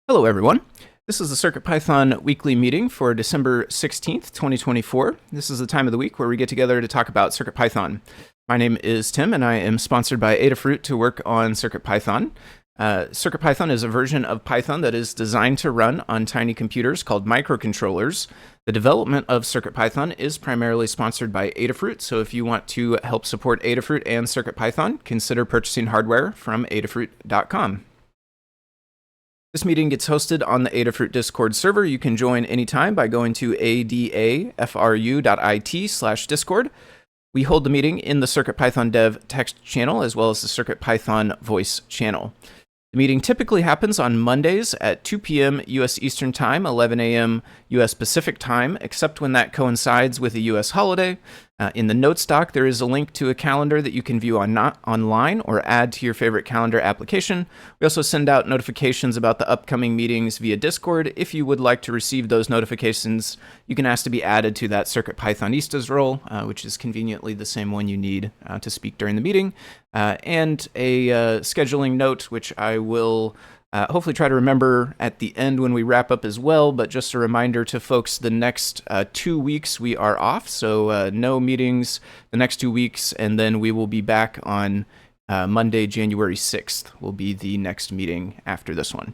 Hello, everyone. This is the CircuitPython weekly meeting for December 16th, 2024. This is the time of the week where we get together to talk about CircuitPython. My name is Tim, and I am sponsored by Adafruit to work on CircuitPython. CircuitPython is a version of Python that is designed to run on tiny computers called microcontrollers. The development of CircuitPython is primarily sponsored by Adafruit, so if you want to help support Adafruit and CircuitPython, consider purchasing hardware from adafruit.com. This meeting gets hosted on the Adafruit Discord server. You can join anytime by going to adafru.it/discord. We hold the meeting in the CircuitPython dev text channel as well as the CircuitPython voice channel. The meeting typically happens on Mondays at 2 p.m. U.S. Eastern Time, 11 a.m. U.S. Pacific Time, except when that coincides with a U.S. holiday. In the notes doc, there is a link to a calendar that you can view online or add to your favorite calendar application. We also send out notifications about the upcoming meetings via Discord. If you would like to receive those notifications, you can ask to be added to that CircuitPythonistas role, which is conveniently the same one you need to speak during the meeting. And a scheduling note, which I will hopefully try to remember at the end when we wrap up as well, but just a reminder to folks, the next 2 weeks we are off, so no meetings the next 2 weeks, and then we will be back on Monday, January 6th will be the next meeting after this one.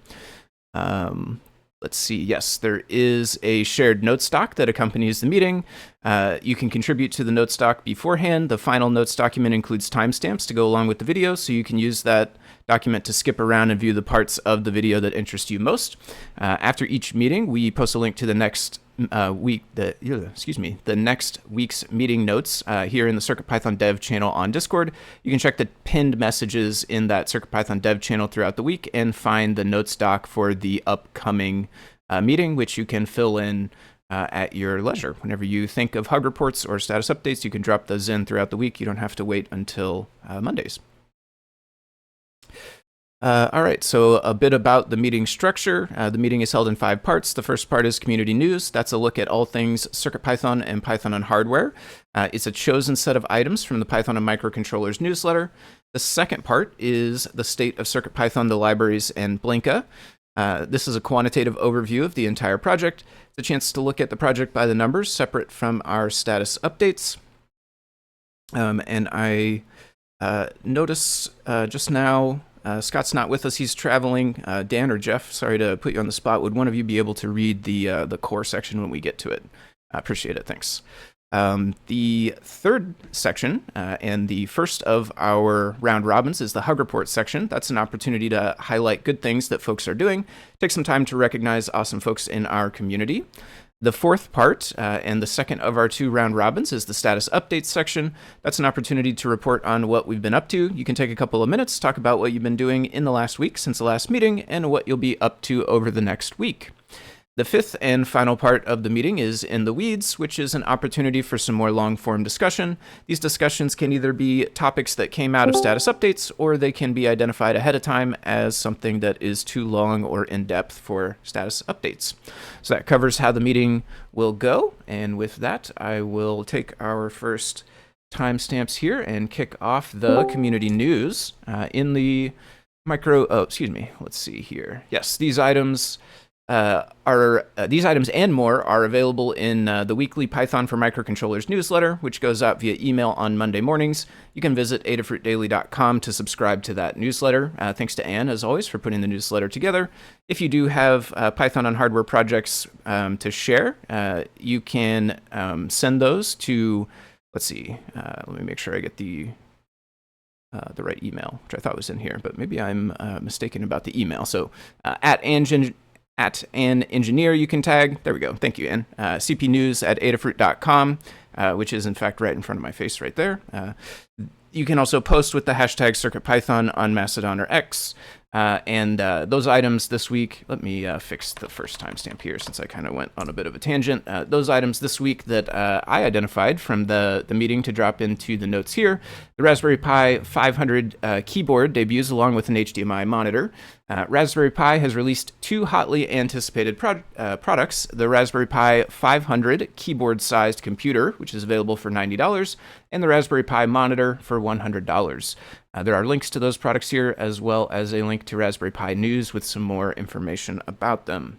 Let's see. Yes, there is a shared notes doc that accompanies the meeting. You can contribute to the notes doc beforehand. The final notes document includes timestamps to go along with the video, so you can use that document to skip around and view the parts of the video that interest you most. After each meeting, we post a link to the next the next week's meeting notes here in the CircuitPython dev channel on Discord. You can check the pinned messages in that CircuitPython dev channel throughout the week and find the notes doc for the upcoming meeting, which you can fill in at your leisure. Whenever you think of hug reports or status updates, you can drop those in throughout the week. You don't have to wait until Mondays. All right, so a bit about the meeting structure. The meeting is held in 5 parts. The first part is community news. That's a look at all things CircuitPython and Python on hardware. It's a chosen set of items from the Python on Microcontrollers newsletter. The second part is the state of CircuitPython, the libraries, and Blinka. This is a quantitative overview of the entire project. It's a chance to look at the project by the numbers, separate from our status updates. And I notice just now, Scott's not with us. He's traveling. Dan or Jeff, sorry to put you on the spot. Would one of you be able to read the core section when we get to it? I appreciate it. Thanks. The third section and the first of our round robins is the Hug Report section. That's an opportunity to highlight good things that folks are doing. Take some time to recognize awesome folks in our community. The fourth part, and the second of our 2 round robins, is the status updates section. That's an opportunity to report on what we've been up to. You can take a couple of minutes, talk about what you've been doing in the last week since the last meeting, and what you'll be up to over the next week. The fifth and final part of the meeting is In the Weeds, which is an opportunity for some more long-form discussion. These discussions can either be topics that came out of status updates, or they can be identified ahead of time as something that is too long or in-depth for status updates. So that covers how the meeting will go, and with that, I will take our first timestamps here and kick off the community news in the let's see here. Yes, these items these items and more are available in the weekly Python for Microcontrollers newsletter, which goes out via email on Monday mornings. You can visit adafruitdaily.com to subscribe to that newsletter. Thanks to Anne, as always, for putting the newsletter together. If you do have Python on hardware projects to share, you can send those to, let's see, let me make sure I get the right email, which I thought was in here, but maybe I'm mistaken about the email. So at an engineer you can tag. There we go. Thank you, Ann. cpnews@adafruit.com, which is in fact right in front of my face right there. You can also post with the hashtag CircuitPython on Mastodon or X. And those items this week, let me fix the first timestamp here since I kind of went on a bit of a tangent. Those items this week that I identified from the meeting to drop into the notes here, the Raspberry Pi 500 keyboard debuts along with an HDMI monitor. Raspberry Pi has released 2 hotly anticipated products, the Raspberry Pi 500 keyboard-sized computer, which is available for $90, and the Raspberry Pi monitor for $100. There are links to those products here, as well as a link to Raspberry Pi News with some more information about them.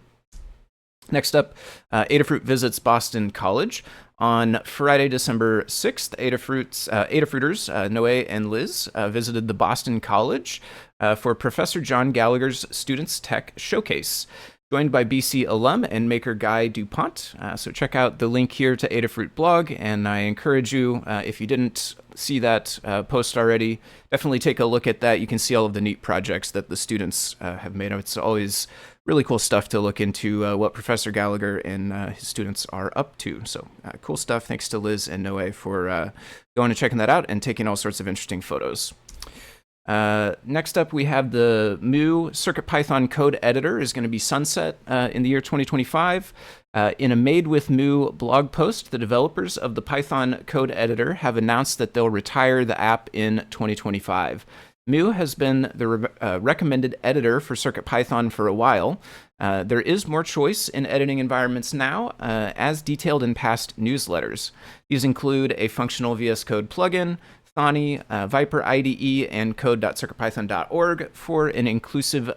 Next up, Adafruit visits Boston College. On Friday, December 6th, Adafruiters, Noe and Liz, visited the Boston College for Professor John Gallagher's Students Tech Showcase, joined by BC alum and maker Guy DuPont. So check out the link here to Adafruit blog, and I encourage you, if you didn't see that post already, definitely take a look at that. You can see all of the neat projects that the students have made. It's always really cool stuff to look into what Professor Gallagher and his students are up to. So cool stuff. Thanks to Liz and Noe for going and checking that out and taking all sorts of interesting photos. Next up, we have the Mu CircuitPython code editor is going to be sunset in the year 2025. In a Made with Mu blog post, the developers of the Python code editor have announced that they'll retire the app in 2025. Mu has been the recommended editor for CircuitPython for a while. There is more choice in editing environments now, as detailed in past newsletters. These include a functional VS Code plugin, Thani, Viper IDE, and code.circuitpython.org for an inclusive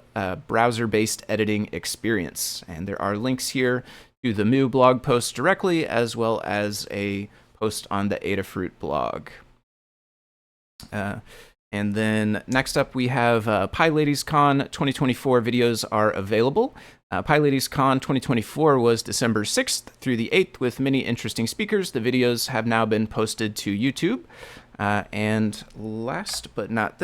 browser-based editing experience. And there are links here to the Mu blog post directly, as well as a post on the Adafruit blog. And then next up, we have PyLadiesCon 2024 videos are available. PyLadiesCon 2024 was December 6th through the 8th with many interesting speakers. The videos have now been posted to YouTube. And last but not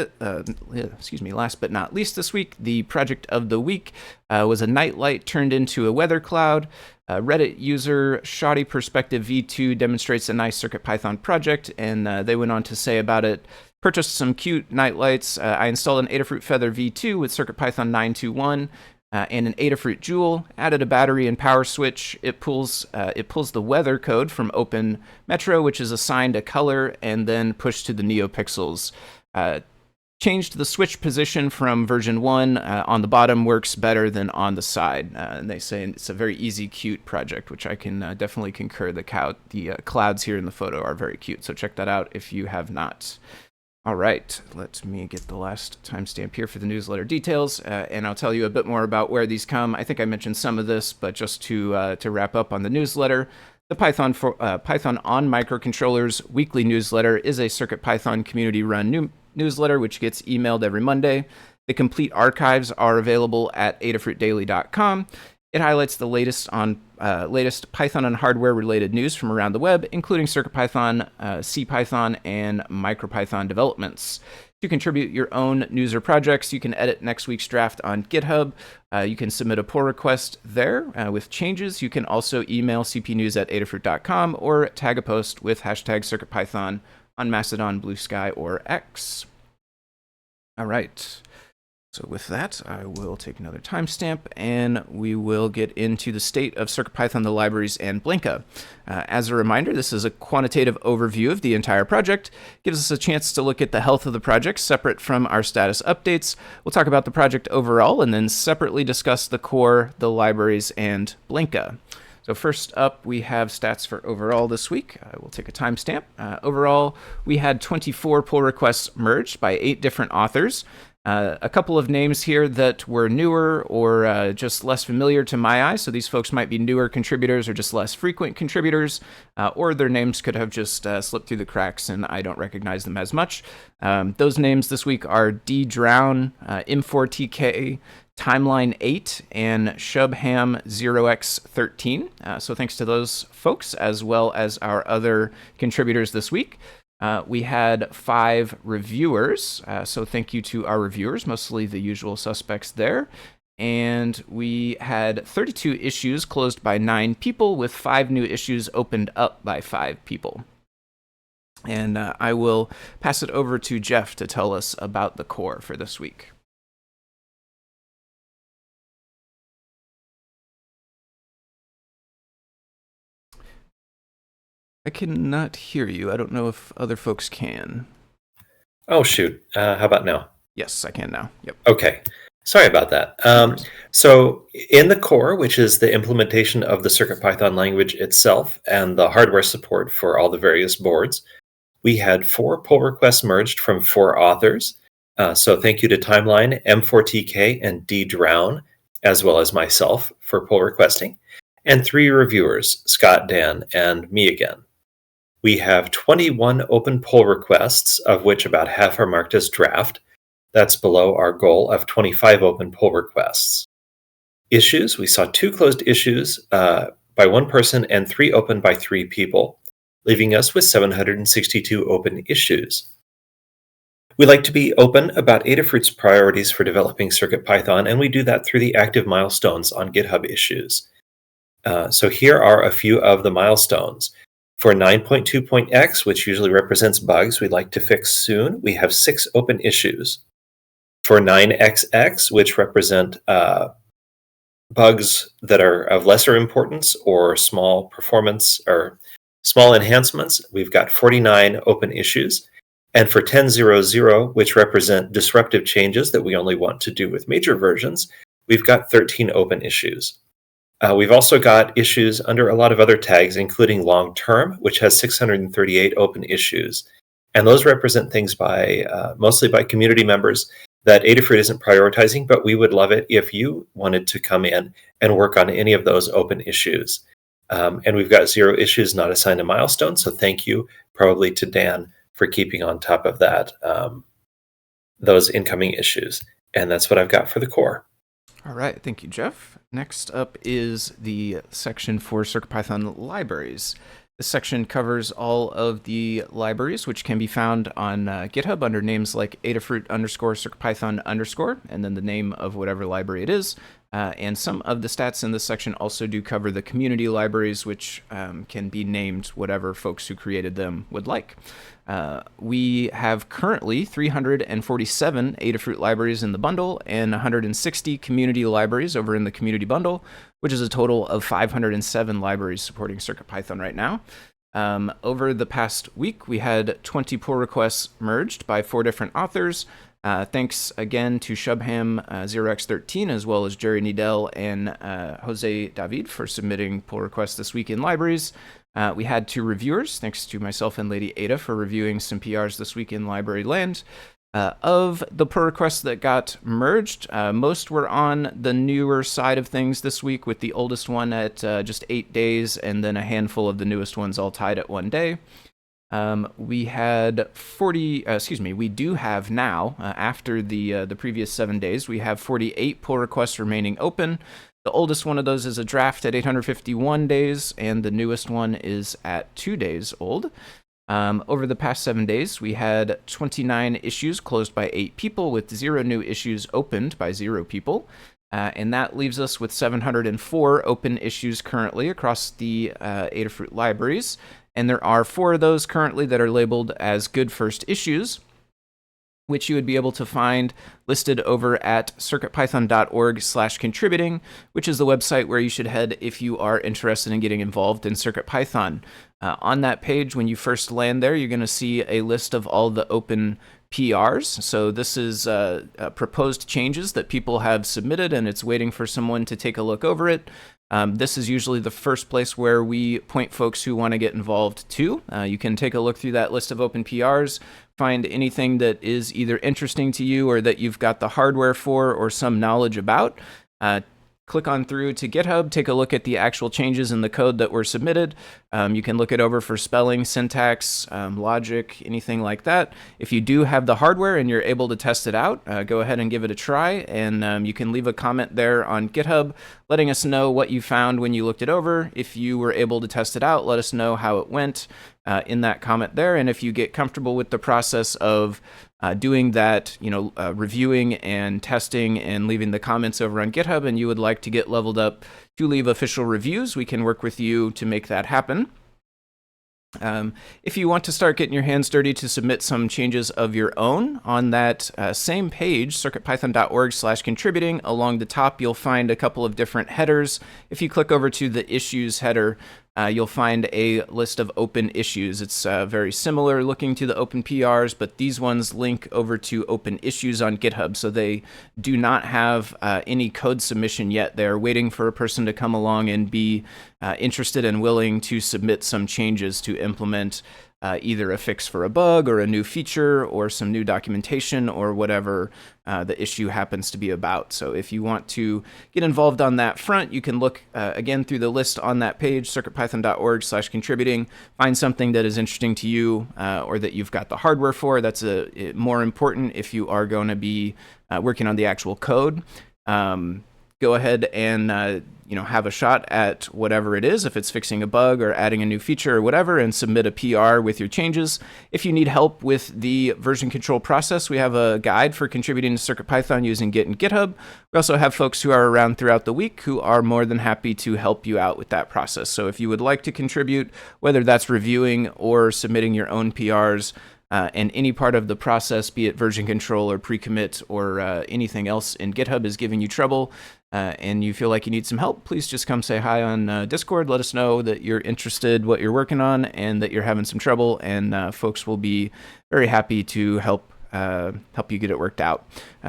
least this week, the project of the week was a nightlight turned into a weather cloud. Reddit user Shoddy Perspective V2 demonstrates a nice CircuitPython project, and they went on to say about it, purchased some cute nightlights. I installed an Adafruit Feather V2 with CircuitPython 921 and an Adafruit Joule, added a battery and power switch. It pulls the weather code from Open Metro, which is assigned a color, and then pushed to the NeoPixels. Changed the switch position from version 1 on the bottom, works better than on the side. And they say it's a very easy, cute project, which I can definitely concur. The clouds here in the photo are very cute, so check that out if you have not. All right, let me get the last timestamp here for the newsletter details, and I'll tell you a bit more about where these come. I think I mentioned some of this, but just to wrap up on the newsletter, the Python on Microcontrollers weekly newsletter is a CircuitPython community-run newsletter, which gets emailed every Monday. The complete archives are available at adafruitdaily.com. It highlights the latest Python and hardware-related news from around the web, including CircuitPython, CPython, and MicroPython developments. To contribute your own news or projects, you can edit next week's draft on GitHub. You can submit a pull request there with changes. You can also email cpnews@adafruit.com or tag a post with hashtag CircuitPython on Mastodon, Blue Sky, or X. All right. So with that, I will take another timestamp, and we will get into the state of CircuitPython, the libraries, and Blinka. As a reminder, this is a quantitative overview of the entire project. Gives us a chance to look at the health of the project separate from our status updates. We'll talk about the project overall, and then separately discuss the core, the libraries, and Blinka. So first up, we have stats for overall this week. I will take a timestamp. Overall, we had 24 pull requests merged by 8 different authors. A couple of names here that were newer or just less familiar to my eye. So these folks might be newer contributors or just less frequent contributors, or their names could have just slipped through the cracks and I don't recognize them as much. Those names this week are D. Drown, M4TK, Timeline 8, and Shubham 0x13. So thanks to those folks, as well as our other contributors this week. We had 5 reviewers, so thank you to our reviewers, mostly the usual suspects there. And we had 32 issues closed by 9 people, with 5 new issues opened up by 5 people. And I will pass it over to Jeff to tell us about the core for this week. I cannot hear you. I don't know if other folks can. Oh, shoot. How about now? Yes, I can now. Yep. Okay. Sorry about that. So in the core, which is the implementation of the CircuitPython language itself and the hardware support for all the various boards, we had 4 pull requests merged from 4 authors. So thank you to Timeline, M4TK, and ddrown, as well as myself for pull requesting, and 3 reviewers, Scott, Dan, and me again. We have 21 open pull requests, of which about half are marked as draft. That's below our goal of 25 open pull requests. Issues, we saw 2 closed issues by 1 person and 3 open by 3 people, leaving us with 762 open issues. We like to be open about Adafruit's priorities for developing CircuitPython, and we do that through the active milestones on GitHub issues. So here are a few of the milestones. For 9.2.x, which usually represents bugs we'd like to fix soon, we have 6 open issues. For 9xx, which represent bugs that are of lesser importance or small performance or small enhancements, we've got 49 open issues. And for 10.0.0, which represent disruptive changes that we only want to do with major versions, we've got 13 open issues. We've also got issues under a lot of other tags, including long-term, which has 638 open issues. And those represent things by mostly by community members that Adafruit isn't prioritizing, but we would love it if you wanted to come in and work on any of those open issues. And we've got 0 issues not assigned a milestone, so thank you probably to Dan for keeping on top of that, those incoming issues. And that's what I've got for the core. All right, thank you, Jeff. Next up is the section for CircuitPython libraries. This section covers all of the libraries, which can be found on GitHub under names like Adafruit _CircuitPython_, and then the name of whatever library it is. And some of the stats in this section also do cover the community libraries, which can be named whatever folks who created them would like. We have currently 347 Adafruit libraries in the bundle and 160 community libraries over in the community bundle, which is a total of 507 libraries supporting CircuitPython right now. Over the past week, we had 20 pull requests merged by 4 different authors. Thanks again to Shubham 0x13, as well as Jerry Needell and Jose David for submitting pull requests this week in libraries. We had 2 reviewers, thanks to myself and Lady Ada for reviewing some PRs this week in library land. Of the pull requests that got merged, most were on the newer side of things this week, with the oldest one at just 8 days, and then a handful of the newest ones all tied at 1 day. We had we do have now, after the previous 7 days, we have 48 pull requests remaining open. The oldest one of those is a draft at 851 days, and the newest one is at 2 days old. Over the past 7 days, we had 29 issues closed by 8 people, with 0 new issues opened by 0 people. And that leaves us with 704 open issues currently across the Adafruit libraries. And there are 4 of those currently that are labeled as good first issues, which you would be able to find listed over at circuitpython.org/contributing, which is the website where you should head if you are interested in getting involved in CircuitPython. On that page, when you first land there, you're going to see a list of all the open PRs. So this is proposed changes that people have submitted, and it's waiting for someone to take a look over it. This is usually the first place where we point folks who want to get involved to. You can take a look through that list of open PRs, find anything that is either interesting to you or that you've got the hardware for or some knowledge about. Click on through to GitHub, take a look at the actual changes in the code that were submitted. You can look it over for spelling, syntax, logic, anything like that. If you do have the hardware and you're able to test it out, go ahead and give it a try, and you can leave a comment there on GitHub letting us know what you found when you looked it over. If you were able to test it out, let us know how it went in that comment there. And if you get comfortable with the process of doing that, reviewing and testing and leaving the comments over on GitHub, and you would like to get leveled up to leave official reviews, we can work with you to make that happen. If you want to start getting your hands dirty to submit some changes of your own, on that same page, circuitpython.org/contributing, along the top, you'll find a couple of different headers. If you click over to the issues header, you'll find a list of open issues. It's very similar looking to the open PRs, but these ones link over to open issues on GitHub, so they do not have any code submission yet. They're waiting for a person to come along and be interested and willing to submit some changes to implement either a fix for a bug or a new feature or some new documentation or whatever the issue happens to be about. So if you want to get involved on that front, you can look again through the list on that page, circuitpython.org/contributing, find something that is interesting to you or that you've got the hardware for. That's more important if you are going to be working on the actual code. Go ahead and have a shot at whatever it is, if it's fixing a bug or adding a new feature or whatever, and submit a PR with your changes. If you need help with the version control process, we have a guide for contributing to CircuitPython using Git and GitHub. We also have folks who are around throughout the week who are more than happy to help you out with that process. So if you would like to contribute, whether that's reviewing or submitting your own PRs, and any part of the process, be it version control or pre-commit or anything else in GitHub is giving you trouble, and you feel like you need some help, please just come say hi on Discord. Let us know that you're interested, what you're working on, and that you're having some trouble, and folks will be very happy to help you get it worked out.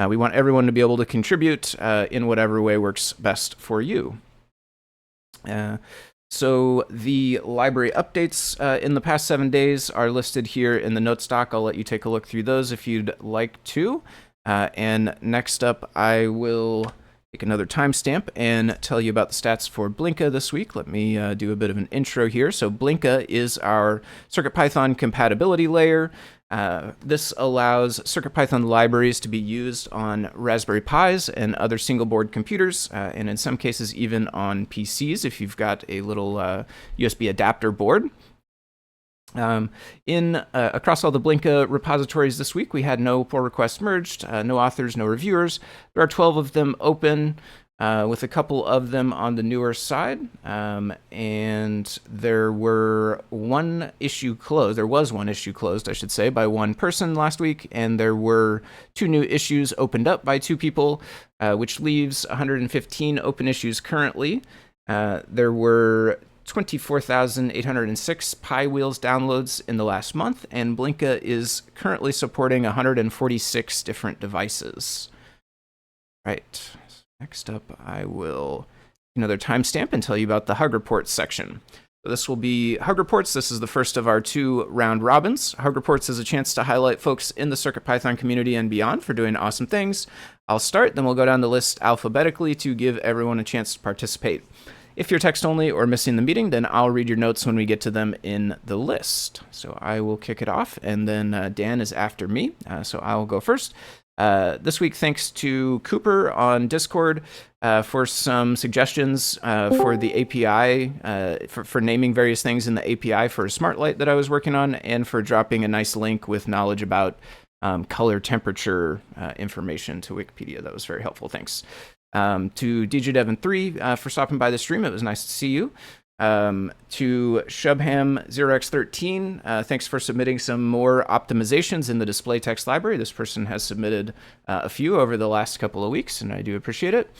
We want everyone to be able to contribute in whatever way works best for you. So the library updates in the past 7 days are listed here in the notes doc. I'll let you take a look through those if you'd like to. And next up, I will take another timestamp and tell you about the stats for Blinka this week. Let me do a bit of an intro here. So Blinka is our CircuitPython compatibility layer. This allows CircuitPython libraries to be used on Raspberry Pis and other single-board computers, and in some cases even on PCs if you've got a little USB adapter board. Across all the Blinka repositories this week, we had no pull requests merged, no authors, no reviewers. There are 12 of them open, with a couple of them on the newer side, and there was one issue closed, I should say, by one person last week, and there were 2 new issues opened up by 2 people, which leaves 115 open issues currently. There were 24,806 PyWheels downloads in the last month, and Blinka is currently supporting 146 different devices. Right. Next up, I will another timestamp and tell you about the Hug Reports section. So this will be Hug Reports. This is the first of our 2 round robins. Hug Reports is a chance to highlight folks in the CircuitPython community and beyond for doing awesome things. I'll start, then we'll go down the list alphabetically to give everyone a chance to participate. If you're text only or missing the meeting, then I'll read your notes when we get to them in the list. So I will kick it off, and then Dan is after me, so I'll go first. This week, thanks to Cooper on Discord for some suggestions for the API, for naming various things in the API for a smart light that I was working on, and for dropping a nice link with knowledge about color temperature information to Wikipedia. That was very helpful. Thanks. To DJDevon3 for stopping by the stream. It was nice to see you. To Shubham0x13, thanks for submitting some more optimizations in the display text library. This person has submitted a few over the last couple of weeks, and I do appreciate it.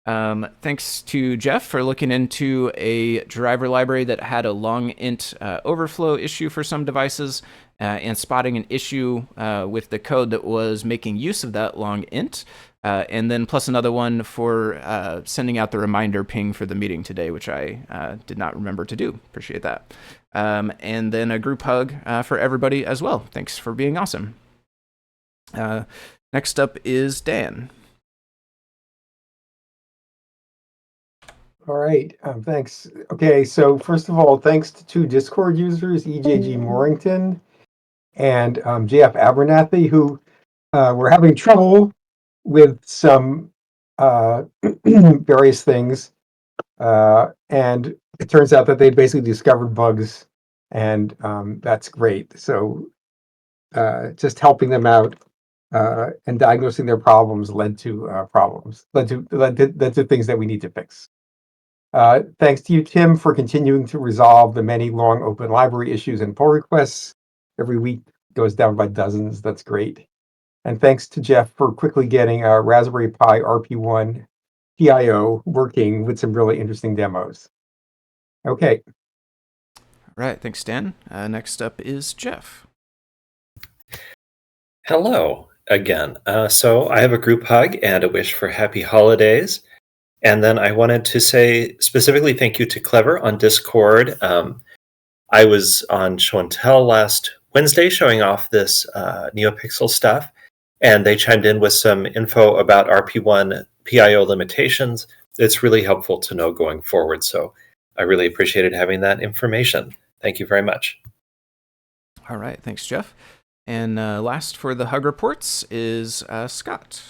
Thanks to Jeff for looking into a driver library that had a long int overflow issue for some devices, and spotting an issue with the code that was making use of that long int. And then plus another one for sending out the reminder ping for the meeting today, which I did not remember to do. Appreciate that. And then a group hug for everybody as well. Thanks for being awesome. Next up is Dan. All right, thanks. Okay, so first of all, thanks to 2 Discord users, EJG Morrington and JF Abernathy, who were having trouble with some various things, and it turns out that they basically discovered bugs, and that's great. So just helping them out and diagnosing their problems led to things that we need to fix. Thanks to you, Tim, for continuing to resolve the many long open library issues and pull requests. Every week goes down by dozens. That's great. And thanks to Jeff for quickly getting a Raspberry Pi RP1 PIO working with some really interesting demos. Okay. All right. Thanks, Dan. Next up is Jeff. Hello again. So I have a group hug and a wish for happy holidays. And then I wanted to say specifically thank you to Clever on Discord. I was on Show and Tell last Wednesday showing off this NeoPixel stuff, and they chimed in with some info about RP1 PIO limitations. It's really helpful to know going forward, so I really appreciated having that information. Thank you very much. All right, thanks, Jeff. And last for the Hug reports is Scott.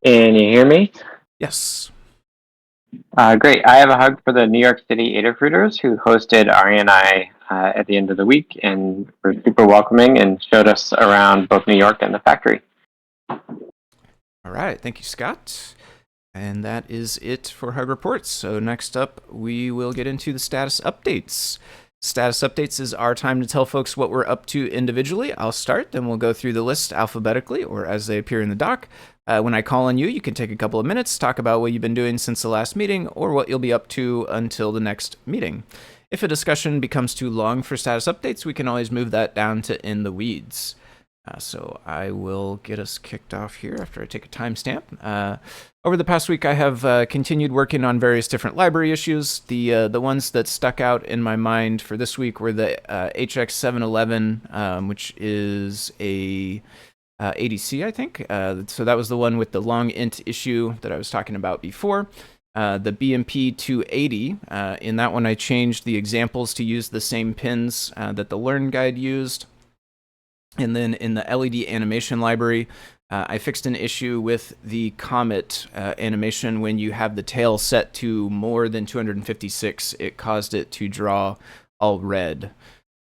Can you hear me? Yes. Great. I have a hug for the New York City Adafruiters who hosted Ari and I at the end of the week and were super welcoming and showed us around both New York and the factory. All right. Thank you, Scott. And that is it for Hug Reports. So next up, we will get into the status updates. Status updates is our time to tell folks what we're up to individually. I'll start, then we'll go through the list alphabetically or as they appear in the doc. When I call on you, you can take a couple of minutes, talk about what you've been doing since the last meeting or what you'll be up to until the next meeting. If a discussion becomes too long for status updates, we can always move that down to in the weeds. So I will get us kicked off here after I take a timestamp. Over the past week, I have continued working on various different library issues. The ones that stuck out in my mind for this week were the HX711, which is a ADC, I think. So that was the one with the long int issue that I was talking about before. The BMP280, in that one I changed the examples to use the same pins that the Learn guide used. And then in the LED animation library, I fixed an issue with the Comet animation. When you have the tail set to more than 256, it caused it to draw all red.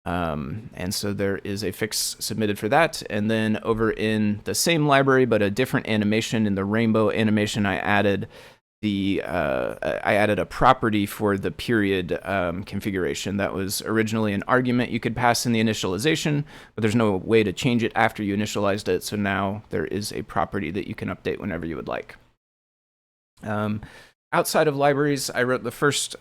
And so there is a fix submitted for that. And then over in the same library, but a different animation, in the rainbow animation, I added a property for the period configuration. That was originally an argument you could pass in the initialization, but there's no way to change it after you initialized it. So now there is a property that you can update whenever you would like. Outside of libraries, I wrote the first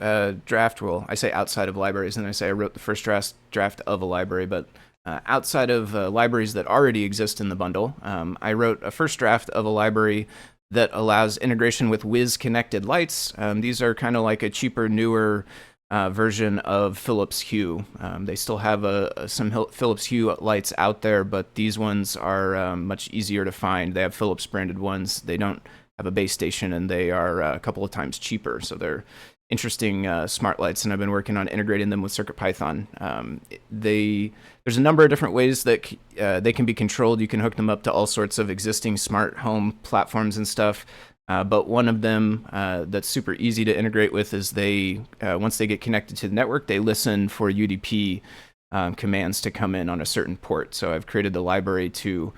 draft. Well, I say outside of libraries, and I say I wrote the first draft of a library, but outside of libraries that already exist in the bundle, I wrote a first draft of a library that allows integration with Wiz connected lights. These are kind of like a cheaper, newer version of Philips Hue. They still have some Philips Hue lights out there, but these ones are much easier to find. They have Philips branded ones. They don't have a base station, and they are a couple of times cheaper. So they're interesting smart lights, and I've been working on integrating them with CircuitPython. There's a number of different ways that they can be controlled. You can hook them up to all sorts of existing smart home platforms and stuff. But one of them that's super easy to integrate with is once they get connected to the network, they listen for UDP commands to come in on a certain port. So I've created the library to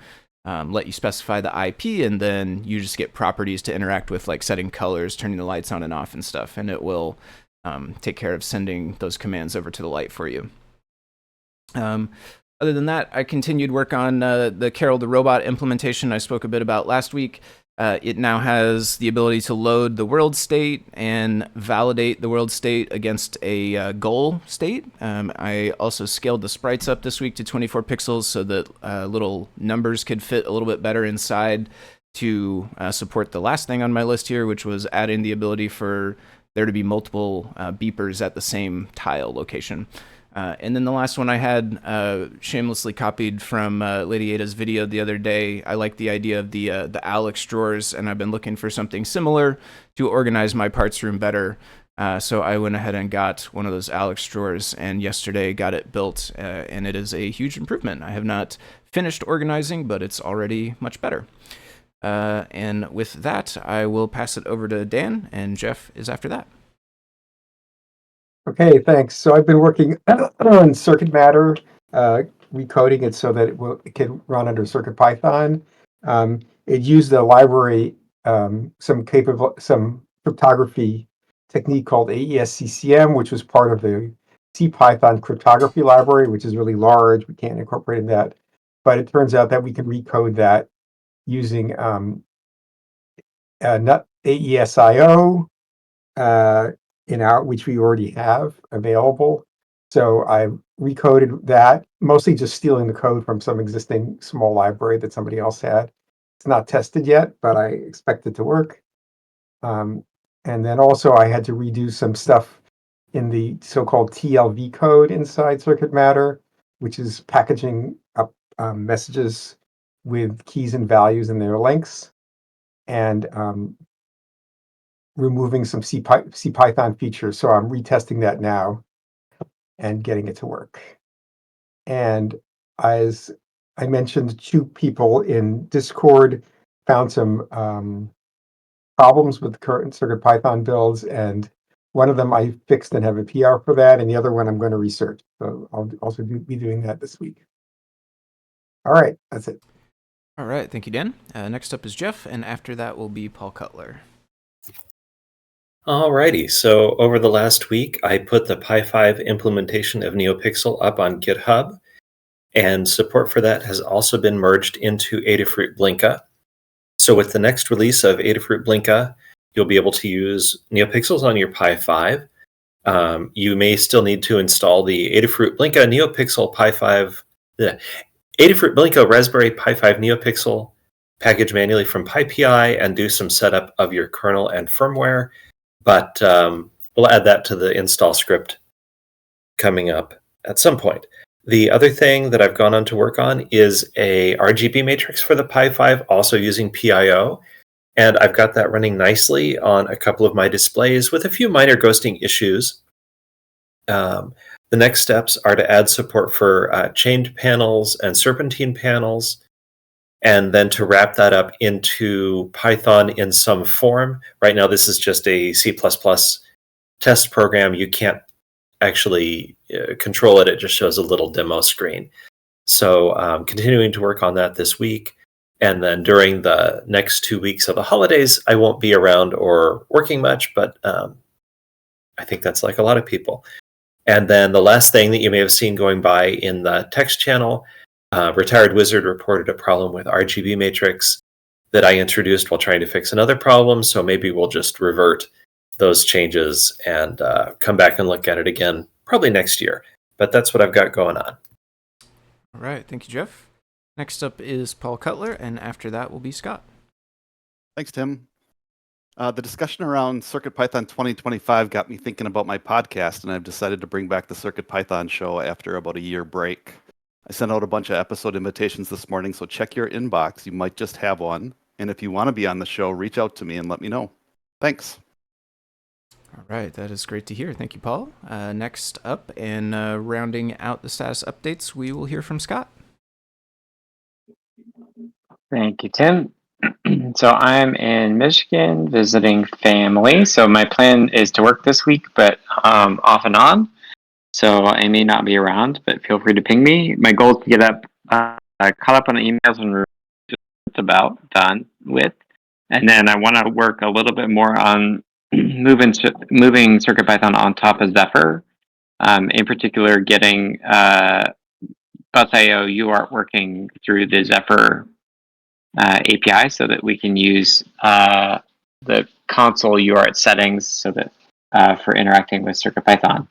let you specify the IP, and then you just get properties to interact with, like setting colors, turning the lights on and off and stuff, and it will take care of sending those commands over to the light for you. Other than that, I continued work on the Carol the Robot implementation I spoke a bit about last week. It now has the ability to load the world state and validate the world state against a goal state. I also scaled the sprites up this week to 24 pixels so that little numbers could fit a little bit better inside to support the last thing on my list here, which was adding the ability for there to be multiple beepers at the same tile location. And then the last one I had shamelessly copied from Lady Ada's video the other day. I like the idea of the Alex drawers, and I've been looking for something similar to organize my parts room better. So I went ahead and got one of those Alex drawers, and yesterday got it built, and it is a huge improvement. I have not finished organizing, but it's already much better. And with that, I will pass it over to Dan, and Jeff is after that. Okay, thanks. So I've been working on Circuit Matter, recoding it so that it can run under CircuitPython. It used a library, some cryptography technique called AES-CCM, which was part of the CPython cryptography library, which is really large. We can't incorporate that, but it turns out that we can recode that using AES-IO. Which we already have available. So I recoded that, mostly just stealing the code from some existing small library that somebody else had. It's not tested yet, but I expect it to work. And then also I had to redo some stuff in the so-called TLV code inside Circuit Matter, which is packaging up messages with keys and values in their lengths, and removing some CPython features. So I'm retesting that now and getting it to work. And as I mentioned, 2 people in Discord found some problems with current CircuitPython builds, and one of them I fixed and have a PR for that, and the other one I'm going to research. So I'll also be doing that this week. All right, that's it. All right, thank you, Dan. Next up is Jeff, and after that will be Paul Cutler. Alrighty, so over the last week, I put the Pi 5 implementation of NeoPixel up on GitHub, and support for that has also been merged into Adafruit Blinka. So with the next release of Adafruit Blinka, you'll be able to use NeoPixels on your Pi 5. You may still need to install the Adafruit Blinka NeoPixel Pi 5, Adafruit Blinka Raspberry Pi 5 NeoPixel package manually from PyPI and do some setup of your kernel and firmware. But we'll add that to the install script coming up at some point. The other thing that I've gone on to work on is a RGB matrix for the Pi 5, also using PIO. And I've got that running nicely on a couple of my displays with a few minor ghosting issues. The next steps are to add support for chained panels and serpentine panels, and then to wrap that up into Python in some form. Right now, this is just a C++ test program. You can't actually control it. It just shows a little demo screen. So continuing to work on that this week. And then during the next 2 weeks of the holidays, I won't be around or working much, but I think that's like a lot of people. And then the last thing that you may have seen going by in the text channel, Retired Wizard reported a problem with RGB matrix that I introduced while trying to fix another problem. So maybe we'll just revert those changes and come back and look at it again, probably next year. But that's what I've got going on. All right, thank you, Jeff. Next up is Paul Cutler, and after that will be Scott. Thanks, Tim. The discussion around CircuitPython 2025 got me thinking about my podcast, and I've decided to bring back the CircuitPython show after about a year break. I sent out a bunch of episode invitations this morning, so check your inbox. You might just have one. And if you want to be on the show, reach out to me and let me know. Thanks. All right, that is great to hear. Thank you, Paul. Next up, and rounding out the status updates, we will hear from Scott. Thank you, Tim. So I'm in Michigan visiting family. So my plan is to work this week, but off and on. So I may not be around, but feel free to ping me. My goal is to get up, caught up on the emails and just about done with. And then I want to work a little bit more on moving CircuitPython on top of Zephyr. In particular, getting BusIO UART working through the Zephyr API so that we can use the console UART settings so that for interacting with CircuitPython.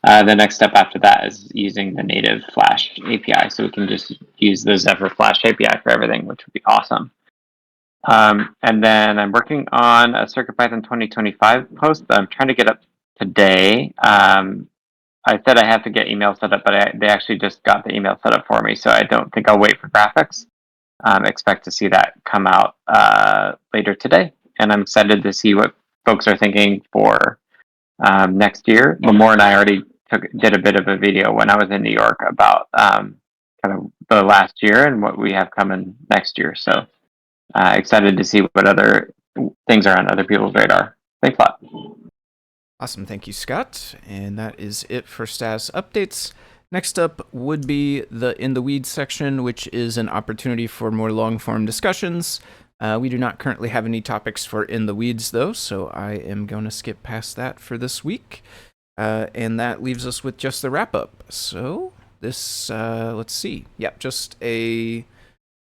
The next step after that is using the native Flash API, so we can just use the Zephyr Flash API for everything, which would be awesome. And then I'm working on a CircuitPython 2025 post that I'm trying to get up today. I said I have to get email set up, but they actually just got the email set up for me, so I don't think I'll wait for graphics. Expect to see that come out later today, and I'm excited to see what folks are thinking for next year. Lamore and I already did a bit of a video when I was in New York about kind of the last year and what we have coming next year. So excited to see what other things are on other people's radar. Thanks a lot. Awesome. Thank you, Scott. And that is it for status updates. Next up would be the In the Weeds section, which is an opportunity for more long-form discussions. We do not currently have any topics for In the Weeds, though, so I am going to skip past that for this week. And that leaves us with just the wrap-up. So this, let's see. Yep, just a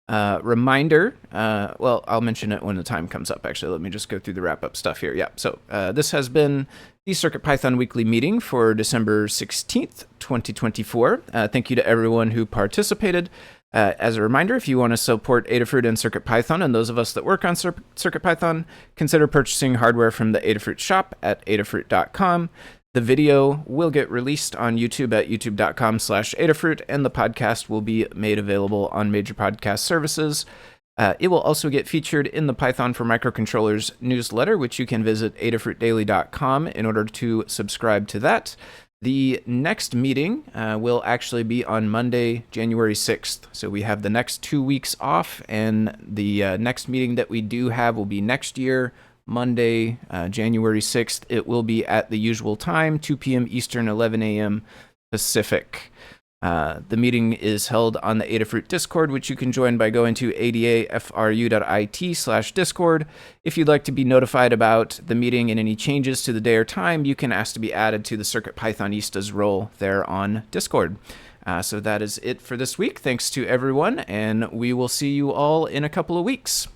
reminder. Well, I'll mention it when the time comes up, actually. Let me just go through the wrap-up stuff here. Yeah, so this has been the CircuitPython weekly meeting for December 16th, 2024. Thank you to everyone who participated. As a reminder, if you want to support Adafruit and CircuitPython, and those of us that work on CircuitPython, consider purchasing hardware from the Adafruit shop at adafruit.com. The The video will get released on YouTube at youtube.com/Adafruit, and the podcast will be made available on major podcast services. It will also get featured in the Python for Microcontrollers newsletter, which you can visit adafruitdaily.com in order to subscribe to that. The next meeting will actually be on Monday, January 6th. So we have the next 2 weeks off, and the next meeting that we do have will be next year, Monday, January 6th. It will be at the usual time, 2 p.m. Eastern, 11 a.m. Pacific. The meeting is held on the Adafruit Discord, which you can join by going to adafru.it/Discord. If you'd like to be notified about the meeting and any changes to the day or time, you can ask to be added to the CircuitPythonistas role there on Discord. So that is it for this week. Thanks to everyone, and we will see you all in a couple of weeks.